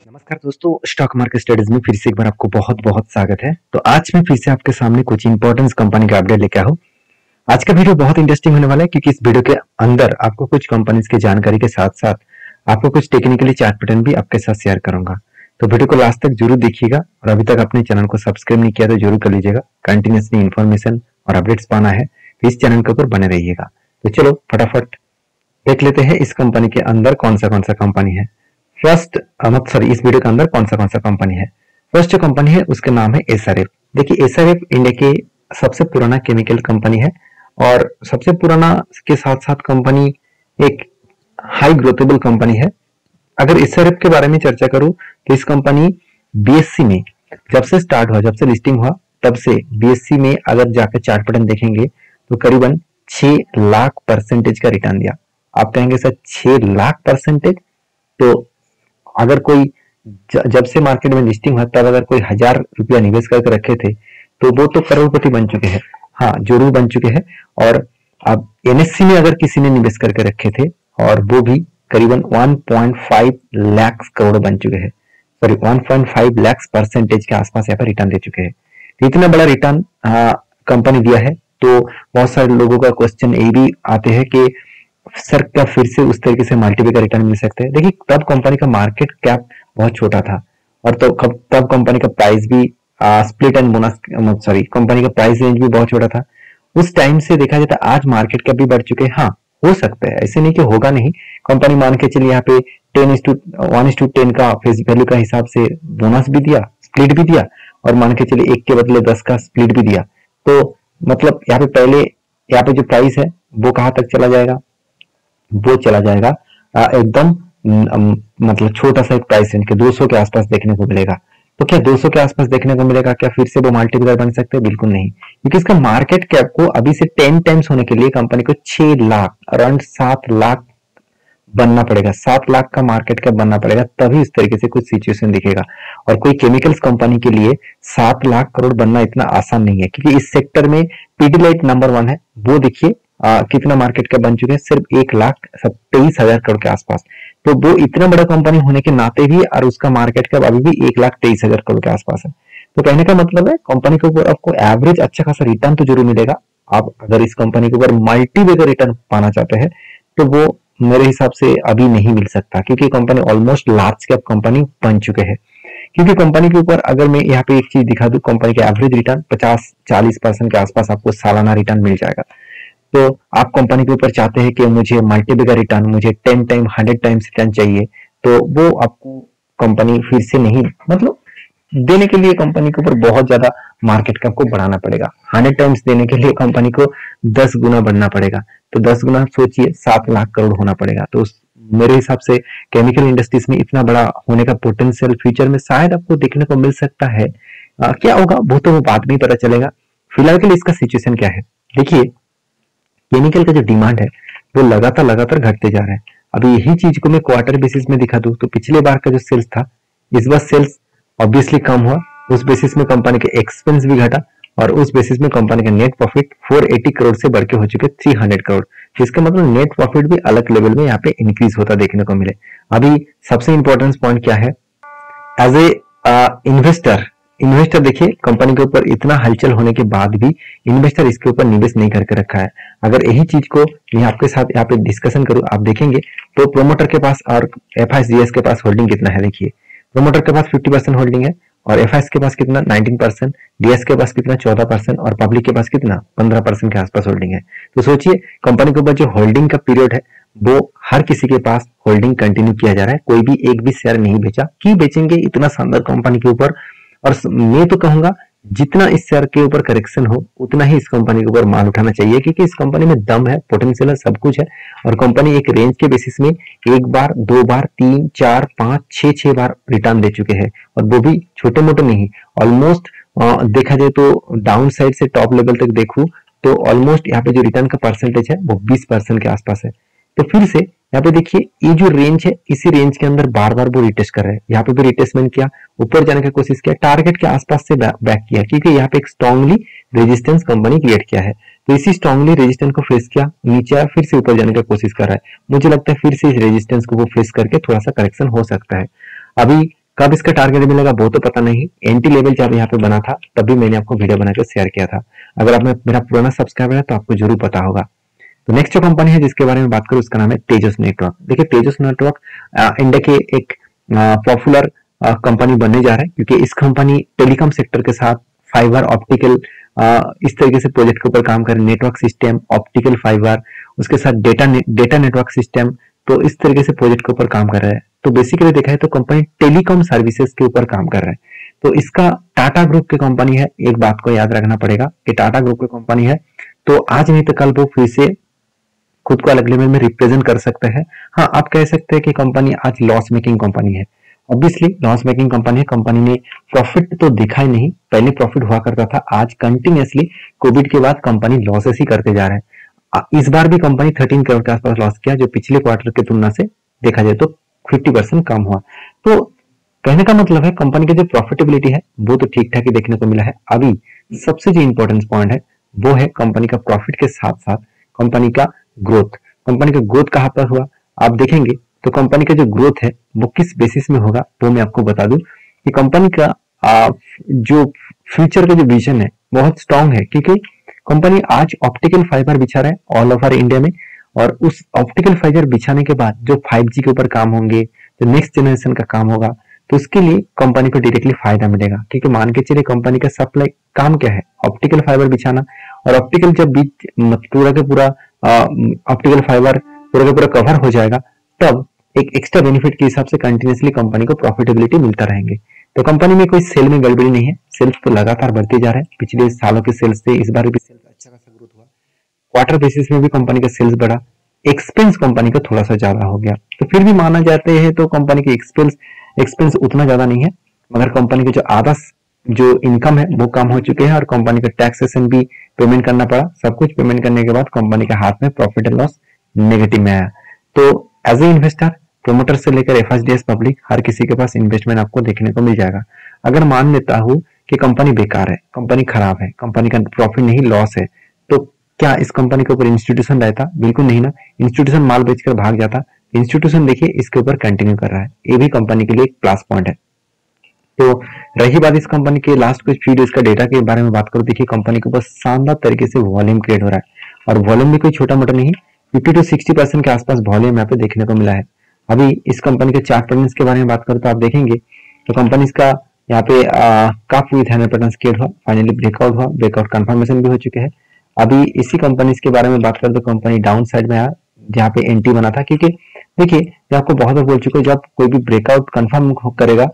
नमस्कार दोस्तों, stock market studies में फिर से एक बार आपको बहुत बहुत स्वागत है। तो आज मैं फिर से आपके सामने कुछ इंपॉर्टेंट कंपनी का अपडेट लेकर आया हूँ। आज का वीडियो बहुत इंटरेस्टिंग होने वाला है क्योंकि इस वीडियो के अंदर आपको कुछ कंपनीज की जानकारी के साथ साथ आपको कुछ टेक्निकली चार्ट पैटर्न भी आपके साथ शेयर करूंगा। तो वीडियो को लास्ट तक जरूर देखिएगा और अभी तक अपने चैनल को सब्सक्राइब नहीं किया तो जरूर कर लीजिएगा। कंटिन्यूसली इन्फॉर्मेशन और अपडेट्स पाना है तो इस चैनल के ऊपर बने रहिएगा। तो चलो फटाफट देख लेते हैं इस कंपनी के अंदर कौन सा कंपनी है। फर्स्ट इस वीडियो के अंदर कौन सा कंपनी है। फर्स्ट जो कंपनी है उसका नाम है एसआरएफ। देखिए एसआरएफ इंडिया के सबसे पुराना केमिकल कंपनी है और सबसे पुराना के साथ साथ कंपनी एक हाई ग्रोथेबल कंपनी है। अगर एसआरएफ के बारे में चर्चा करूं तो इस कंपनी बीएससी में जब से स्टार्ट हुआ, जब से लिस्टिंग हुआ तब से बीएससी में अगर जाकर चार्ट पैटर्न देखेंगे तो करीबन 6 लाख परसेंटेज का रिटर्न दिया। आप कहेंगे सर 6 लाख परसेंटेज, तो अगर कोई जब से मार्केट में लिस्टिंग हुआ तब अगर कोई 1000 रुपया निवेश करके रखे थे तो वो तो करोड़पति बन चुके हैं। हाँ, जरूर बन चुके हैं। और अब एनएससी में अगर किसी ने निवेश करके रखे थे और वो भी करीबन 1.5 लाख करोड़ बन चुके हैं, सॉरी 1.5 लाख परसेंटेज के आसपास यहाँ पर रिटर्न दे चुके हैं। तो इतना बड़ा रिटर्न कंपनी दिया है तो बहुत सारे लोगों का क्वेश्चन ये भी आते हैं कि सर क्या फिर से उस तरीके से मल्टीपल का रिटर्न मिल सकते हैं। देखिए तब कंपनी का मार्केट कैप बहुत छोटा था और तो तब कंपनी का प्राइस भी स्प्लिट एंड बोनस कंपनी का प्राइस रेंज भी बहुत छोटा था। उस टाइम से देखा जाए तो आज मार्केट कैप भी बढ़ चुके हैं। हाँ, हो सकता है, ऐसे नहीं कि होगा नहीं। कंपनी मान के चलिए यहाँ पे 1:10 का फेस वैल्यू का हिसाब से बोनस भी दिया, स्प्लिट भी दिया और मान के चलिए 1 के बदले 10 का स्प्लिट भी दिया। तो मतलब यहाँ पे पहले यहाँ पे जो प्राइस है वो कहाँ तक चला जाएगा, वो चला जाएगा एकदम मतलब छोटा सा एक प्राइस रेंज के 200 के आसपास देखने को मिलेगा। तो क्या 200 के आसपास देखने को मिलेगा, क्या फिर से वो मल्टीप्लायर बन सकते हैं? बिल्कुल नहीं, क्योंकि इसका मार्केट कैप को अभी से 10 टाइम्स होने के लिए कंपनी को 6 लाख अराउंड 7 लाख बनना पड़ेगा। 7 लाख का मार्केट कैप बनना पड़ेगा तभी इस तरीके से कुछ सिचुएशन दिखेगा। और कोई केमिकल्स कंपनी के लिए 7 लाख करोड़ बनना इतना आसान नहीं है, क्योंकि इस सेक्टर में पीडीलाइट नंबर 1 है। वो देखिए कितना मार्केट कैप बन चुके हैं, सिर्फ 1,23,000 करोड़ के आसपास। तो वो इतना बड़ा कंपनी होने के नाते भी और उसका मार्केट कैप अभी भी 1,23,000 करोड़ के आसपास है। तो कहने का मतलब है कंपनी के ऊपर आपको एवरेज अच्छा खासा रिटर्न तो जरूर मिलेगा। आप अगर इस कंपनी के ऊपर मल्टीवेगर रिटर्न पाना चाहते हैं तो वो मेरे हिसाब से अभी नहीं मिल सकता, क्योंकि company almost large cap company बन चुके हैं। क्योंकि कंपनी के ऊपर अगर मैं यहाँ पे एक चीज दिखा दूं, कंपनी के एवरेज रिटर्न 50-40% के आसपास आपको सालाना रिटर्न मिल जाएगा। तो आप कंपनी के ऊपर चाहते हैं कि मुझे मल्टीबिगर रिटर्न, मुझे 10 टाइम 100 टाइम्स रिटर्न चाहिए, तो वो आपको कंपनी फिर से नहीं मतलब देने के लिए कंपनी के ऊपर बहुत ज्यादा मार्केट कैप को बढ़ाना पड़ेगा। 100 टाइम्स देने के लिए कंपनी को 10 गुना बढ़ना पड़ेगा। तो 10 गुना सोचिए 7 लाख करोड़ होना पड़ेगा। तो मेरे हिसाब से केमिकल इंडस्ट्रीज में इतना बड़ा होने का पोटेंशियल फ्यूचर में शायद आपको देखने को मिल सकता है। क्या होगा वो तो बाद में पता चलेगा। फिलहाल के लिए इसका सिचुएशन क्या है, देखिए केमिकल का जो डिमांड है वो लगातार घटते जा रहा है। अभी यही चीज को मैं क्वार्टर बेसिस में दिखा दूं तो पिछले बार का जो सेल्स था, इस बार सेल्स ऑब्वियसली कम हुआ। उस बेसिस में कंपनी के एक्सपेंस भी घटा और उस बेसिस में कंपनी का नेट प्रॉफिट 480 करोड़ से बढ़ के हो चुके 300 करोड़। जिसका मतलब नेट प्रॉफिट भी अलग लेवल में यहाँ पे इंक्रीज होता देखने को मिले। अभी सबसे इंपॉर्टेंट पॉइंट क्या है, एज ए इन्वेस्टर देखिए कंपनी के ऊपर इतना हलचल होने के बाद भी इन्वेस्टर इसके ऊपर निवेश नहीं करके रखा है। अगर यही चीज को मैं आपके साथ यहाँ पे डिस्कशन करूं, आप देखेंगे तो प्रोमोटर के पास और एफआईजीएस के पास होल्डिंग कितना है। देखिए प्रोमोटर के पास 50% होल्डिंग है और एफआईएस के पास कितना 19%, डीएस के पास कितना 14% और पब्लिक के पास कितना 15% के आसपास होल्डिंग है। तो सोचिए कंपनी के ऊपर जो होल्डिंग का पीरियड है वो हर किसी के पास होल्डिंग कंटिन्यू किया जा रहा है। कोई भी एक भी शेयर नहीं बेचा, की बेचेंगे इतना शानदार कंपनी के ऊपर। और मैं तो कहूंगा जितना इस शेयर के ऊपर करेक्शन हो उतना ही इस कंपनी के ऊपर माल उठाना चाहिए, क्योंकि इस कंपनी में दम है, पोटेंशियल है, सब कुछ है। और कंपनी एक रेंज के बेसिस में 1 बार 2 बार 3 4 5 6 बार रिटर्न दे चुके हैं और वो भी छोटे मोटे नहीं। ऑलमोस्ट देखा जाए तो डाउन साइड से टॉप लेवल तक देखूं तो ऑलमोस्ट यहाँ पे जो रिटर्न का परसेंटेज है वो 20% के आसपास है। तो फिर से यहाँ पे देखिए ये जो रेंज है इसी रेंज के अंदर बार बार वो रिटेस्ट कर रहे हैं। यहाँ पे भी रिटेस्टमेंट किया, ऊपर जाने की कोशिश किया, टारगेट के आसपास से बैक किया, क्योंकि यहाँ पे एक स्ट्रांगली रेजिस्टेंस कंपनी क्रिएट किया है। तो इसी स्ट्रांगली रेजिस्टेंस को फेस किया, नीचे फिर से ऊपर जाने की कोशिश कर रहा है। मुझे लगता है फिर से इस रेजिस्टेंस को वो फेस करके थोड़ा सा करेक्शन हो सकता है। अभी कब इसका टारगेट मिलेगा वो तो पता नहीं। एंटी लेवल जब यहाँ पे बना था तभी मैंने आपको वीडियो बनाकर शेयर किया था। अगर आप मेरा पुराना सब्सक्राइबर है तो आपको जरूर पता होगा। तो नेक्स्ट जो कंपनी है जिसके बारे में बात करूं उसका नाम है तेजस नेटवर्क। देखिए तेजस नेटवर्क इंडिया के एक पॉपुलर कंपनी बनने जा रहा है, क्योंकि इस कंपनी टेलीकॉम सेक्टर के साथ फाइबर ऑप्टिकल इस तरीके से प्रोजेक्ट के ऊपर काम कर रहे हैं। नेटवर्क सिस्टम, ऑप्टिकल फाइबर, उसके साथ डेटा नेटवर्क सिस्टम, तो इस तरीके से प्रोजेक्ट के ऊपर काम कर रहे हैं। तो बेसिकली देखा है तो कंपनी टेलीकॉम सर्विसेज के ऊपर काम कर रहा है। तो इसका टाटा ग्रुप की कंपनी है, एक बात को याद रखना पड़ेगा कि टाटा ग्रुप की कंपनी है, तो आज नहीं तो कल वो फिर से खुद को अलग लेवल में रिप्रेजेंट कर सकते हैं। हाँ, आप कह सकते हैं कि कंपनी आज लॉस मेकिंग कंपनी है। ऑब्वियसली लॉस मेकिंग कंपनी है, कंपनी ने प्रॉफिट तो दिखा ही नहीं, पहले प्रॉफिट हुआ करता था, आज कंटिन्यूअसली कोविड के बाद कंपनी लॉसेस ही करते जा रहे हैं। इस बार भी कंपनी 13 करोड़ के आसपास लॉस किया, जो पिछले क्वार्टर की तुलना से देखा जाए तो 50% कम हुआ। तो कहने का मतलब है कंपनी की जो प्रॉफिटेबिलिटी है वो तो ठीक ठाक ही देखने को मिला है। अभी सबसे जो इंपॉर्टेंट पॉइंट है वो है कंपनी का प्रॉफिट के साथ साथ कंपनी का ग्रोथ। कंपनी का ग्रोथ कहां पर हुआ आप देखेंगे तो कंपनी का जो ग्रोथ है वो किस बेसिस में होगा वो मैं आपको बता दूं कि कंपनी का जो फ्यूचर का जो विजन है बहुत स्ट्रांग है, क्योंकि कंपनी आज ऑप्टिकल फाइबर बिछा रहा है ऑल ओवर इंडिया में, और उस ऑप्टिकल फाइबर बिछाने के बाद जो 5G के ऊपर काम होंगे, जो नेक्स्ट जनरेशन का काम होगा, तो उसके लिए कंपनी को डायरेक्टली फायदा मिलेगा। क्योंकि मान के चलिए कंपनी का सप्लाई काम क्या है, ऑप्टिकल फाइबर बिछाना, और ऑप्टिकल जब बीच पूरा के पूरा ऑप्टिकल फाइबर पूरा का पूरा कवर हो जाएगा तब एक एक्स्ट्रा बेनिफिट के हिसाब से कंटिन्यूअसली कंपनी को प्रॉफिटेबिलिटी मिलता रहेंगे। तो कंपनी में कोई सेल में गड़बड़ी नहीं है, सेल्स तो लगातार बढ़ते जा रहे हैं। पिछले सालों के सेल्स से इस बार भी सेल्स अच्छा खासा ग्रोथ हुआ, क्वार्टर बेसिस में भी कंपनी का सेल्स बढ़ा, एक्सपेंस कंपनी का थोड़ा सा ज्यादा हो गया, तो फिर भी माना जाते हैं तो कंपनी के एक्सपेंस उतना ज्यादा नहीं है, मगर कंपनी के जो आधा जो इनकम है वो कम हो चुके हैं, और कंपनी का टैक्सेशन भी पेमेंट करना पड़ा। सब कुछ पेमेंट करने के बाद कंपनी के हाथ में प्रॉफिट एंड लॉस नेगेटिव में आया। तो एज ए इन्वेस्टर, प्रोमोटर से लेकर एफएसडीएस पब्लिक, हर किसी के पास इन्वेस्टमेंट आपको देखने को मिल जाएगा। अगर मान लेता हूं कि कंपनी बेकार है, कंपनी खराब है, कंपनी का प्रॉफिट नहीं लॉस है, तो क्या इस कंपनी के ऊपर इंस्टीट्यूशन रहता? बिल्कुल नहीं ना। इंस्टीट्यूशन माल बेचकर भाग जाता। इंस्टीट्यूशन देखिए इसके ऊपर कंटिन्यू कर रहा है, ये भी कंपनी के लिए एक प्लस पॉइंट है। तो रही बात इस कंपनी के लास्ट कुछ फीड इसका डेटा के बारे में बात करो, देखिए कंपनी के ऊपर शानदार तरीके से वॉल्यूम क्रिएट हो रहा है, और वॉल्यूम भी कोई छोटा मोटा नहीं, 50 to 60% के आसपास वॉल्यूम यहाँ पे देखने को मिला है। अभी इस कंपनी के चार्ट पैटर्न्स के बारे में बात करो तो आप देखेंगे तो कंपनी इसका यहाँ पे कप विथ 100% क्रिएट हुआ, फाइनली ब्रेकआउट हुआ, ब्रेकआउट कंफर्मेशन भी हो चुके हैं। अभी इसी कंपनी के बारे में बात करें तो कंपनी डाउन साइड में आया, जहाँ पे एंटी बना था, क्योंकि देखिए मैं आपको बहुत बार बोल चुका हूँ जब कोई भी ब्रेकआउट कंफर्म करेगा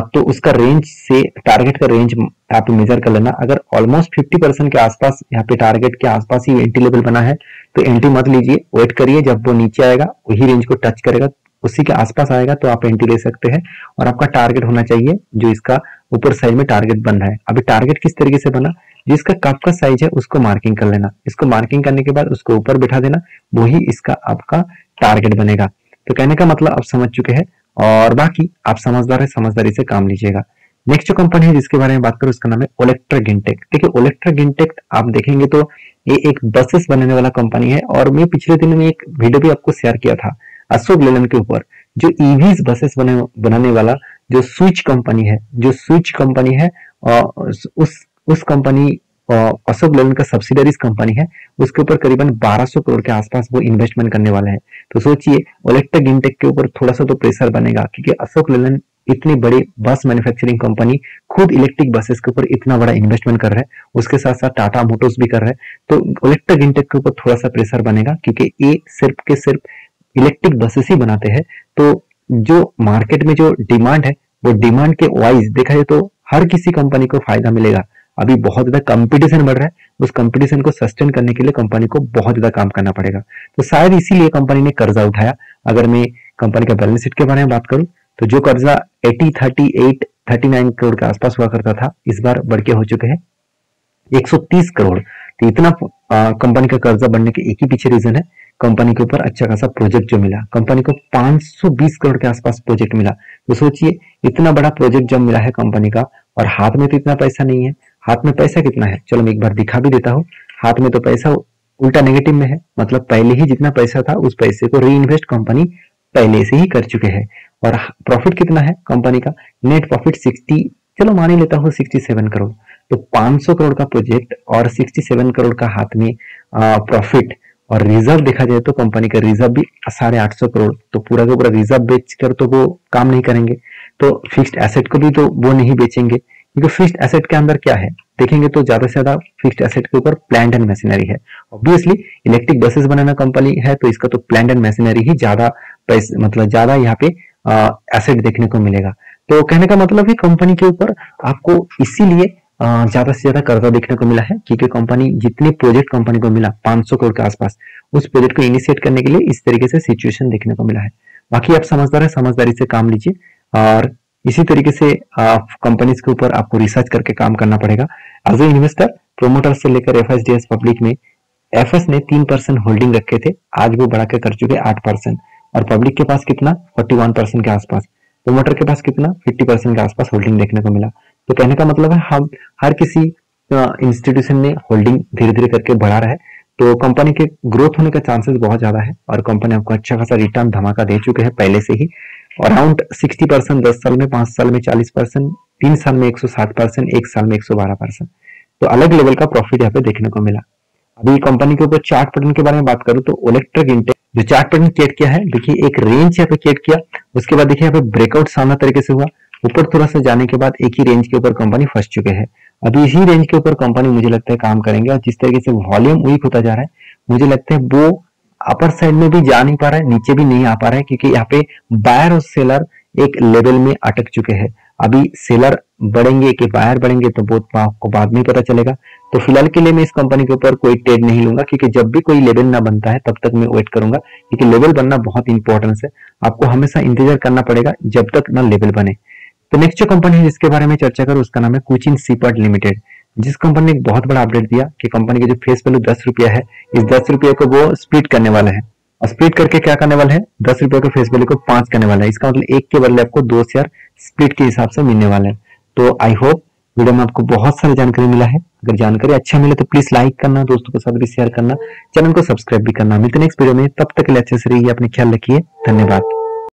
तो उसका रेंज से टारगेट का रेंज यहाँ पे मेजर कर लेना। अगर ऑलमोस्ट 50% के आसपास यहाँ पे टारगेट के आसपास ही एंटी लेवल बना है तो एंटी मत लीजिए, वेट करिए, जब वो नीचे आएगा वही रेंज को टच करेगा, उसी के आसपास आएगा तो आप एंटी ले सकते हैं। और आपका टारगेट होना चाहिए जो इसका ऊपर साइड में टारगेट बन रहा है। अभी टारगेट किस तरीके से बना, जिसका कप का साइज है उसको मार्किंग कर लेना, इसको मार्किंग करने के बाद उसको ऊपर बैठा देना, वही इसका आपका टारगेट बनेगा। तो कहने का मतलब आप समझ चुके हैं, और बाकी आप समझदार है, समझदारी से काम लीजिएगा। नेक्स्ट जो कंपनी है जिसके बारे में बात करूं उसका नाम है ओलेक्ट्रा गिनटेक। देखिए ओलेक्ट्रा गिनटेक आप देखेंगे तो ये एक बसेस बनाने वाला कंपनी है, और मैं पिछले दिन में एक वीडियो भी आपको शेयर किया था अशोक लेलैंड के ऊपर, जो ईवीज बसेस बनाने वाला जो स्विच कंपनी है, उस कंपनी अशोक लेलैंड का सब्सिडरीज कंपनी है, उसके ऊपर करीबन 1200 करोड़ के आसपास वो इन्वेस्टमेंट करने वाले हैं। तो सोचिए ओलेक्ट्रा गिनटेक के ऊपर थोड़ा सा तो प्रेशर बनेगा, क्योंकि अशोक लेलैंड इतनी बड़ी बस मैन्युफैक्चरिंग कंपनी खुद इलेक्ट्रिक बसेस के ऊपर इतना बड़ा इन्वेस्टमेंट कर रहा है, उसके साथ साथ टाटा मोटर्स भी कर रहा है। तो ओलेक्ट्रा गिनटेक के ऊपर थोड़ा सा प्रेशर बनेगा, क्योंकि ये सिर्फ के सिर्फ इलेक्ट्रिक बसेस ही बनाते हैं। तो जो मार्केट में जो डिमांड है वो डिमांड के वाइज देखा जाए तो हर किसी कंपनी को फायदा मिलेगा। अभी बहुत ज्यादा कंपटीशन बढ़ रहा है, उस कंपटीशन को सस्टेन करने के लिए कंपनी को बहुत ज्यादा काम करना पड़ेगा। तो शायद इसीलिए कंपनी ने कर्जा उठाया। अगर मैं कंपनी का बैलेंस शीट के बारे में बात करूं तो जो कर्जा 39 करोड़ के आसपास हुआ करता था, इस बार बढ़ के हो चुके हैं 130 करोड़। तो इतना कंपनी का कर्जा बढ़ने के एक ही पीछे रीजन है, कंपनी के ऊपर अच्छा खासा प्रोजेक्ट जो मिला, कंपनी को 520 करोड़ के आसपास प्रोजेक्ट मिला। तो सोचिए इतना बड़ा प्रोजेक्ट जब मिला है कंपनी का, और हाथ में तो इतना पैसा नहीं है। हाथ में पैसा कितना है चलो मैं एक बार दिखा भी देता हूँ। हाथ में तो पैसा उल्टा नेगेटिव में है, मतलब पहले ही जितना पैसा था उस पैसे को री इन्वेस्ट कंपनी पहले से ही कर चुके हैं। और प्रॉफिट कितना है कंपनी का, नेट प्रॉफिट 60, चलो मान ही लेता हूँ 67 करोड़। तो 500 करोड़ का प्रोजेक्ट और 67 करोड़ का हाथ में प्रॉफिट, और रिजर्व देखा जाए तो कंपनी का रिजर्व भी 850 करोड़। तो पूरा का पूरा रिजर्व बेचकर तो वो काम नहीं करेंगे, तो फिक्स्ड एसेट को भी तो वो नहीं बेचेंगे, क्योंकि फिक्स्ड एसेट के अंदर क्या है देखेंगे तो ज्यादा से ज्यादा फिक्स्ड एसेट के ऊपर प्लांट एंड मशीनरी है। ऑब्वियसली इलेक्ट्रिक बसेस बनाना कंपनी है तो इसका तो प्लांट एंड मशीनरी ही ज्यादा पैसे, मतलब ज्यादा यहाँ पे एसेट देखने को मिलेगा। तो कहने का मतलब है कंपनी के ऊपर आपको इसीलिए ज्यादा से ज्यादा कर्जा देखने को मिला है, क्योंकि कंपनी जितने प्रोजेक्ट कंपनी को मिला 500 करोड़ के आसपास, उस प्रोजेक्ट को इनिशिएट करने के लिए इस तरीके से सिचुएशन देखने को मिला है। बाकी आप समझदार है, समझदारी से काम लीजिए, और इसी तरीके से कंपनीज के ऊपर आपको रिसर्च करके काम करना पड़ेगा। एज ए इन्वेस्टर, प्रोमोटर से लेकर एफएसडीएस पब्लिक में एफएस ने 3% होल्डिंग रखे थे, आज वो बढ़ा के कर चुके 8%, और पब्लिक के पास कितना 41% के आसपास, प्रोमोटर के पास कितना 50% के आसपास होल्डिंग देखने को मिला। तो कहने का मतलब है हम हर किसी इंस्टीट्यूशन ने होल्डिंग धीरे धीरे करके बढ़ा रहा है, तो कंपनी के ग्रोथ होने का चांसेस बहुत ज्यादा है, और कंपनी आपको अच्छा खासा रिटर्न धमाका दे चुके हैं पहले से ही। अराउंड 60% 10 साल में, 5 साल में 40%, 3 साल में 160%, 1 साल में 112%। तो अलग लेवल का प्रॉफिट यहाँ पे देखने को मिला। अभी कंपनी के ऊपर चार्ट पैटर्न के बारे में बात करूं तो इलेक्ट्रिक इंटेक जो चार्ट पैटर्न क्रिएट किया है, देखिए एक रेंज यहाँ पे क्रिएट किया, उसके बाद देखिए यहाँ पे ब्रेकआउट शानदार तरीके से हुआ, ऊपर थोड़ा सा जाने के बाद एक ही रेंज के ऊपर कंपनी फंस चुके हैं। अभी इसी रेंज के ऊपर कंपनी मुझे लगता है काम करेंगे, और जिस तरीके से वॉल्यूम वीक होता जा रहा है, मुझे लगता है वो अपर साइड में भी जा नहीं पा रहा है, नीचे भी नहीं आ पा रहा है, क्योंकि यहाँ पे बायर और सेलर एक लेवल में अटक चुके हैं। अभी सेलर बढ़ेंगे कि बायर बढ़ेंगे तो बहुत आपको बाद में पता चलेगा। तो फिलहाल के लिए मैं इस कंपनी के ऊपर कोई ट्रेड नहीं लूंगा, क्योंकि जब भी कोई लेवल ना बनता है तब तक मैं वेट करूंगा, क्योंकि लेवल बनना बहुत इंपॉर्टेंस है, आपको हमेशा इंतजार करना पड़ेगा जब तक ना लेवल बने। तो नेक्स्ट जो कंपनी है जिसके बारे में चर्चा करूं उसका नाम है कोचिन शिपयार्ड लिमिटेड, जिस कंपनी ने एक बहुत बड़ा अपडेट दिया कि कंपनी की जो फेस वैल्यू 10 रुपया है, इस 10 रुपये को वो स्प्लिट करने वाला है। स्प्लिट करके क्या करने वाला है, 10 रुपये के फेस वैल्यू को 5 करने वाला है। इसका मतलब एक के बदले आपको 2 शेयर स्प्लिट के हिसाब से मिलने वाला है। तो आई होप वीडियो में आपको बहुत सारी जानकारी मिला है। अगर जानकारी अच्छा मिले तो प्लीज लाइक करना, दोस्तों के साथ भी शेयर करना, चैनल को सब्सक्राइब भी करना। मिलते हैं नेक्स्ट वीडियो में, तब तक के लिए अच्छे से रहिए, अपने ख्याल रखिए, धन्यवाद।